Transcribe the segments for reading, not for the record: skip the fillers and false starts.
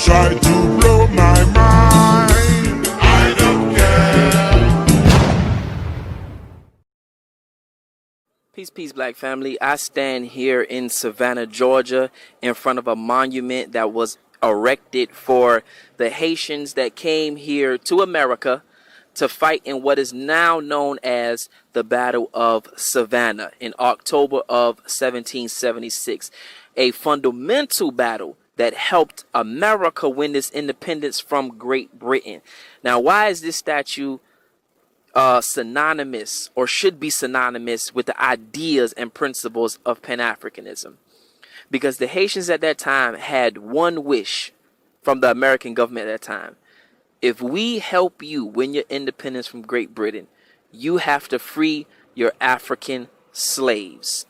try to blow my mind. I don't care. Peace, peace, black family. I stand here in Savannah, Georgia, in front of a monument that was erected for the Haitians that came here to America to fight in what is now known as the Battle of Savanna in October of 1776, a fundamental battle that helped America win its independence from Great Britain. Now, why is this statue synonymous, or should be synonymous, with the ideas and principles of Pan-Africanism? Because the Haitians at that time had one wish from the American government at that time. If we help you win your independence from Great Britain, you have to free your African slaves.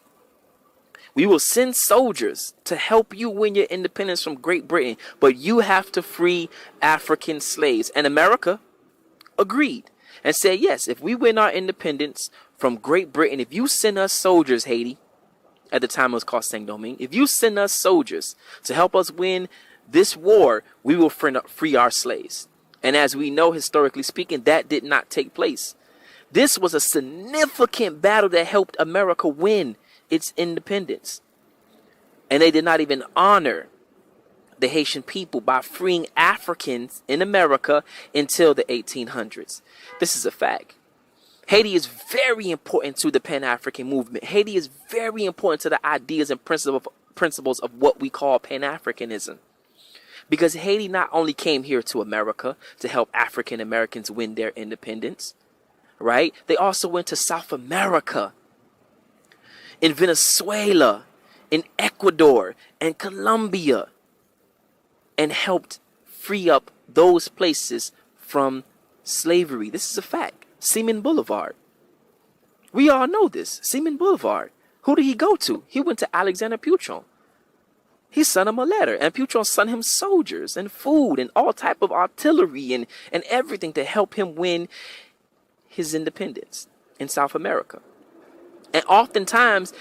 We will send soldiers to help you win your independence from Great Britain, but you have to free African slaves. And America agreed and said, yes, if we win our independence from Great Britain, if you send us soldiers, Haiti, at the time it was called Saint-Domingue, if you send us soldiers to help us win this war, we will free our slaves. And as we know, historically speaking, that did not take place. This was a significant battle that helped America win its independence. And they did not even honor the Haitian people by freeing Africans in America until the 1800s. This is a fact. Haiti is very important to the Pan-African movement. Haiti is very important to the ideas and principles of what we call Pan-Africanism. Because Haiti not only came here to America to help African Americans win their independence, right? They also went to South America, in Venezuela, in Ecuador, and Colombia, and helped free up those places from slavery. This is a fact. Seaman Boulevard. We all know this. Seaman Boulevard. Who did he go to? He went to Alexander Puchon. He sent him a letter, and Puchon sent him soldiers and food and all type of artillery and everything to help him win his independence in South America. And oftentimes,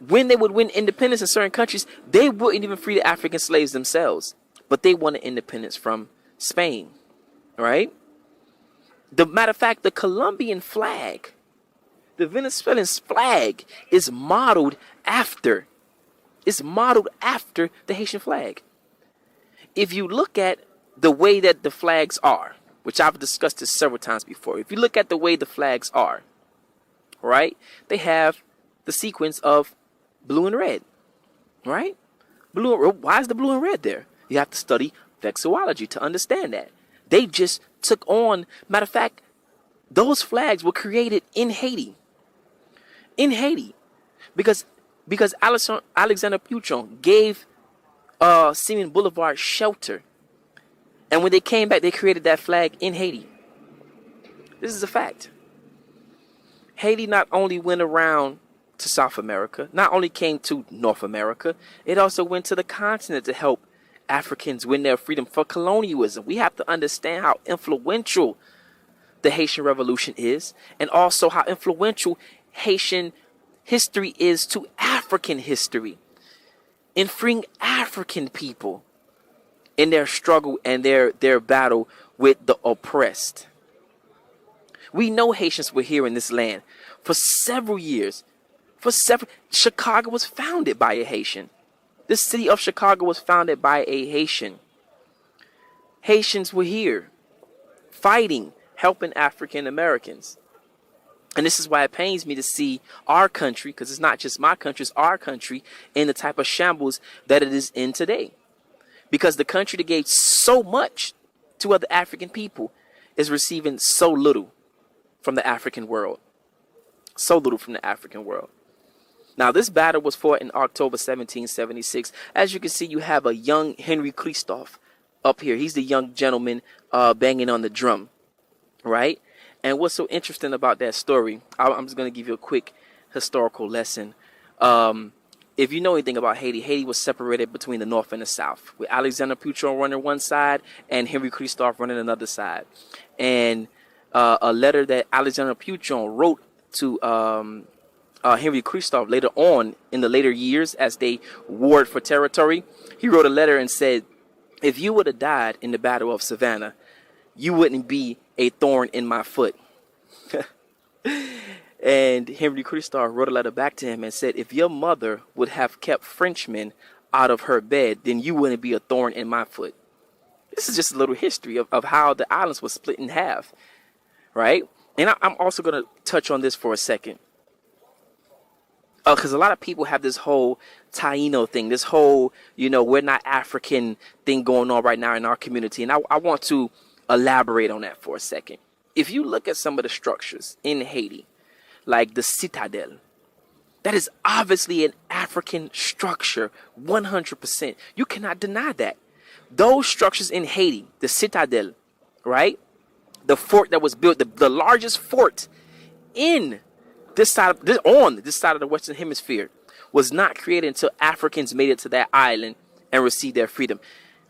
when they would win independence in certain countries, they wouldn't even free the African slaves themselves, but they wanted independence from Spain, right? The matter of fact, the Colombian flag, the Venezuelan flag, is modeled after the Haitian flag. If you look at the way that the flags are, which I've discussed this several times before, if you look at the way the flags are, right, they have the sequence of blue and red, right? Why is the blue and red there? You have to study vexillology to understand that. They just took on, matter of fact, those flags were created in Haiti. In Haiti. Because Alexander Puchon gave Seaman Boulevard shelter. And when they came back, they created that flag in Haiti. This is a fact. Haiti not only went around to South America, not only came to North America, it also went to the continent to help Africans win their freedom for colonialism. We have to understand how influential the Haitian Revolution is, and also how influential Haitian history is to African history in freeing African people in their struggle and their battle with the oppressed. We know Haitians were here in this land for several years. Chicago was founded by a Haitian. The city of Chicago was founded by a Haitian. Haitians were here fighting, helping African Americans. And this is why it pains me to see our country, because it's not just my country, it's our country, in the type of shambles that it is in today. Because the country that gave so much to other African people is receiving so little from the African world. So little from the African world. Now, this battle was fought in October 1776. As you can see, you have a young Henry Christophe up here. He's the young gentleman banging on the drum, right? And what's so interesting about that story, I'm just going to give you a quick historical lesson. If you know anything about Haiti, Haiti was separated between the North and the South, with Alexander Puchon running one side and Henry Christophe running another side. And a letter that Alexander Puchon wrote to Henry Christophe later on in the later years as they warred for territory, he wrote a letter and said, If you would have died in the Battle of Savannah, you wouldn't be a thorn in my foot. And Henry Christar wrote a letter back to him and said, if your mother would have kept Frenchmen out of her bed, then you wouldn't be a thorn in my foot. This is just a little history of how the islands were split in half, right? And I'm also going to touch on this for a second. Because a lot of people have this whole Taino thing, this whole, we're not African thing going on right now in our community. And I want to elaborate on that for a second. If you look at some of the structures in Haiti, like the Citadel, that is obviously an African structure, 100%. You cannot deny that. Those structures in Haiti, the Citadel, right? The fort that was built, the largest fort in on this side of the Western Hemisphere, was not created until Africans made it to that island and received their freedom.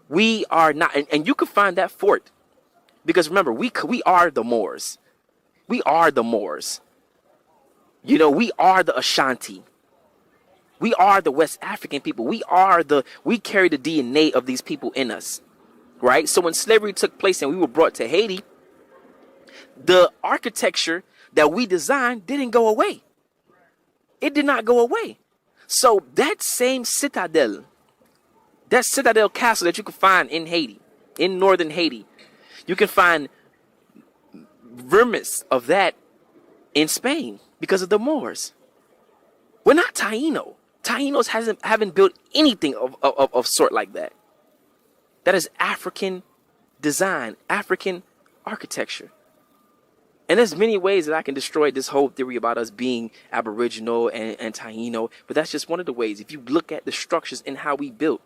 We are not, and you can find that fort, because remember, we are the Moors. We are the Moors. We are the Ashanti. We are the West African people. We carry the DNA of these people in us, right? So when slavery took place and we were brought to Haiti, the architecture that we designed didn't go away. It did not go away. So that same citadel, that citadel castle that you can find in Haiti, in northern Haiti, you can find remnants of that in Spain because of the Moors. We're not Taino. Tainos haven't built anything of sort like that. That is African design, African architecture. And there's many ways that I can destroy this whole theory about us being Aboriginal and Taino, but that's just one of the ways. If you look at the structures and how we built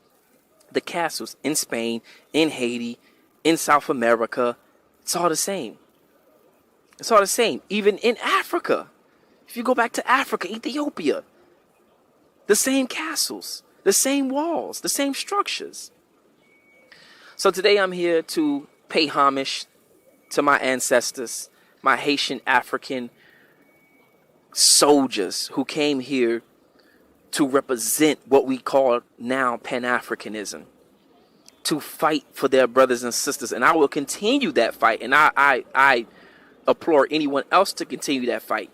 the castles in Spain, in Haiti, in South America, it's all the same. It's all the same. Even in Africa, if you go back to Africa, Ethiopia, the same castles, the same walls, the same structures. So today I'm here to pay homage to my ancestors, my Haitian African soldiers who came here to represent what we call now Pan-Africanism, to fight for their brothers and sisters. And I will continue that fight. And I implore anyone else to continue that fight.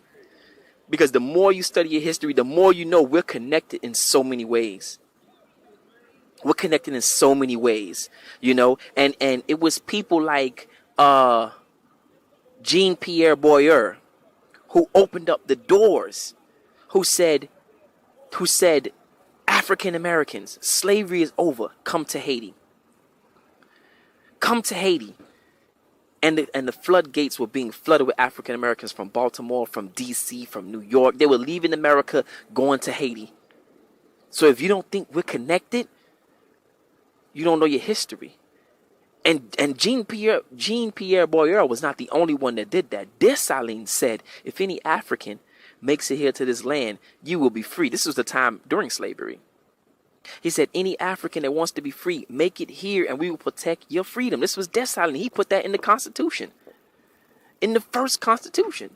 Because the more you study your history, the more you know we're connected in so many ways. We're connected in so many ways, and it was people like Jean-Pierre Boyer who opened up the doors, who said African Americans, slavery is over, come to Haiti. Come to Haiti. And the floodgates were being flooded with African Americans from Baltimore, from DC, from New York. They were leaving America, going to Haiti. So if you don't think we're connected, you don't know your history. And Jean-Pierre Boyer was not the only one that did that. Dessalines said, if any African makes it here to this land, you will be free. This was the time during slavery. He said, any African that wants to be free, make it here and we will protect your freedom. This was Dessalines. He put that in the Constitution. In the first Constitution.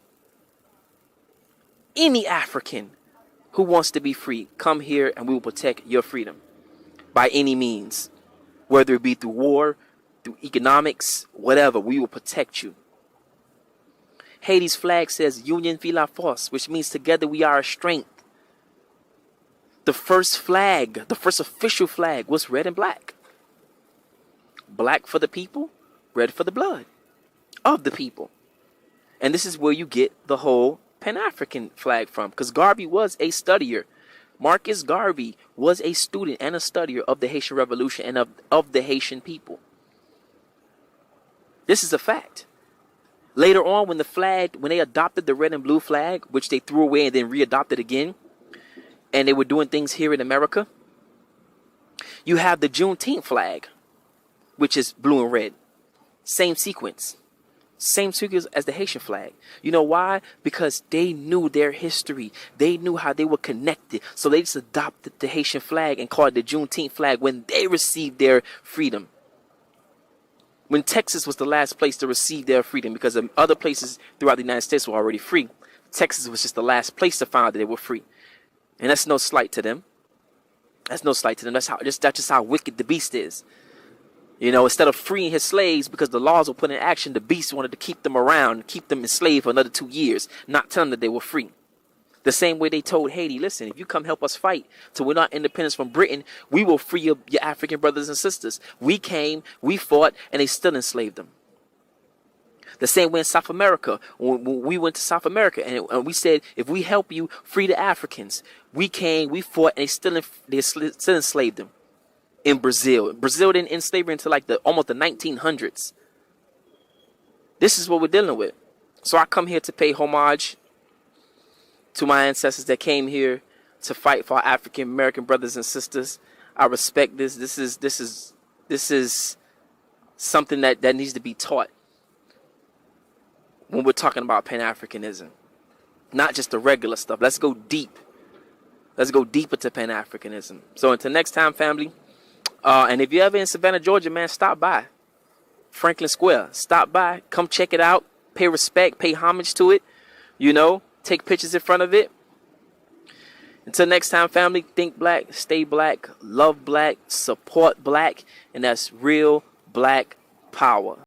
Any African who wants to be free, come here and we will protect your freedom. By any means. Whether it be through war, through economics, whatever, we will protect you. Haiti's flag says, Union fait la force, which means together we are a strength. The first flag, the first official flag was red and black. Black for the people, red for the blood of the people. And this is where you get the whole Pan-African flag from, because Garvey was a studier. Marcus Garvey was a student and a studier of the Haitian Revolution and of the Haitian people. This is a fact. Later on, when they adopted the red and blue flag, which they threw away and then readopted again, and they were doing things here in America, you have the Juneteenth flag, which is blue and red. Same sequence. Same sequence as the Haitian flag. You know why? Because they knew their history. They knew how they were connected. So they just adopted the Haitian flag and called it the Juneteenth flag when they received their freedom. When Texas was the last place to receive their freedom, because other places throughout the United States were already free. Texas was just the last place to find out that they were free. And that's no slight to them. That's no slight to them. That's just how wicked the beast is. You know, instead of freeing his slaves because the laws were put in action, the beast wanted to keep them around, keep them enslaved for another 2 years, not telling them that they were free. The same way they told Haiti, listen, if you come help us fight to win our independence from Britain, we will free your African brothers and sisters. We came, we fought, and they still enslaved them. The same way in South America, when we went to South America and we said, if we help you free the Africans, we came, we fought, and they still enslaved them. In Brazil didn't end slavery until like almost the 1900s. This is what we're dealing with. So I come here to pay homage to my ancestors that came here to fight for our African American brothers and sisters. I respect this. This is something that needs to be taught when we're talking about Pan-Africanism. Not just the regular stuff. Let's go deep. Let's go deeper to Pan-Africanism. So until next time, family. And if you're ever in Savannah, Georgia, man, stop by Franklin Square. Stop by. Come check it out. Pay respect. Pay homage to it. You know, take pictures in front of it. Until next time, family, think black, stay black, love black, support black, and that's real black power.